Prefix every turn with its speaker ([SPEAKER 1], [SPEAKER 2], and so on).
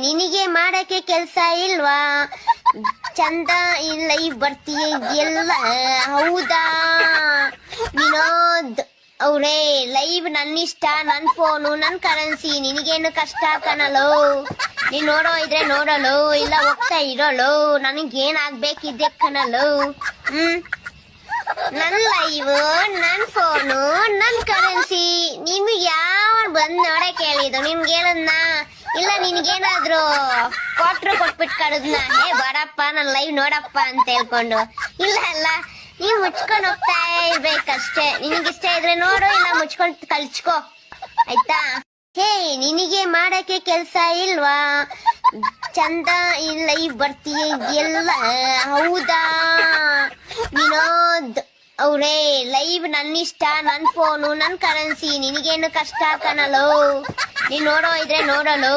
[SPEAKER 1] ನಿನಗೆ ಮಾಡಕ್ಕೆ ಕೆಲ್ಸ ಇಲ್ವಾ? ಚಂದ ಲೈವ್ ಬರ್ತೀಯ ಎಲ್ಲ ಹೌದಾ? ವಿನೋದ್ ಅವ್ರೇ, ಲೈವ್ ನನ್ನಿಷ್ಟ, ನನ್ ಫೋನು, ನನ್ ಕರೆನ್ಸಿ, ನಿನಗೇನು ಕಷ್ಟ ಕಣಲು. ನೀನ್ ನೋಡೋ ಇದ್ರೆ ನೋಡಲು, ಇಲ್ಲ ಹೋಗ್ತಾ ಇರೋಳು, ನನಗೇನ್ ಆಗ್ಬೇಕಿದ್ದೆ ಕಣಲು. ನನ್ ಲೈವ್, ನನ್ ಫೋನು, ನನ್ ಕರೆನ್ಸಿ, ನಿಮ್ಗೆ ಯಾವ ಬಂದ್ ನೋಡಕ್ ಹೇಳಿದ್ದು? ನಿಮ್ಗೆ ಹೇಳದ್ನ? ಇಲ್ಲ ನಿನ್ಗೇನಾದ್ರು ಕೊಟ್ಬಿಟ್ಟು ಕಡದ್ನ, ಹೇ ಬರಪ್ಪ ನನ್ ಲೈವ್ ನೋಡಪ್ಪ ಅಂತ ಹೇಳ್ಕೊಂಡು? ಇಲ್ಲ ಅಲ್ಲ, ನೀವ್ ಮುಚ್ಕೊಂಡ್ ಹೋಗ್ತಾ ಇರ್ಬೇಕಷ್ಟೇ. ನಿನಗಿಷ್ಟ ಇದ್ರೆ ನೋಡು, ಇಲ್ಲ ಮುಚ್ಕೊಂಡ್ ಕಲ್ಚ್ಕೋ, ಆಯ್ತಾ? ಹೇ, ನಿನಗೆ ಮಾಡಕ್ಕೆ ಕೆಲ್ಸ ಇಲ್ವಾ? ಚಂದ ಲೈವ್ ಬರ್ತೀಯ ಎಲ್ಲ ಹೌದಾ? ವಿನೋದ್ ಅವ್ರೇ, ಲೈವ್ ನನ್ನಿಷ್ಟ, ನನ್ ಫೋನು, ನನ್ ಕರೆನ್ಸಿ, ನಿನಗೇನು ಕಷ್ಟ ಕಣಲು. ನೀನ್ ನೋಡೋ ಇದ್ರೆ ನೋಡಲು.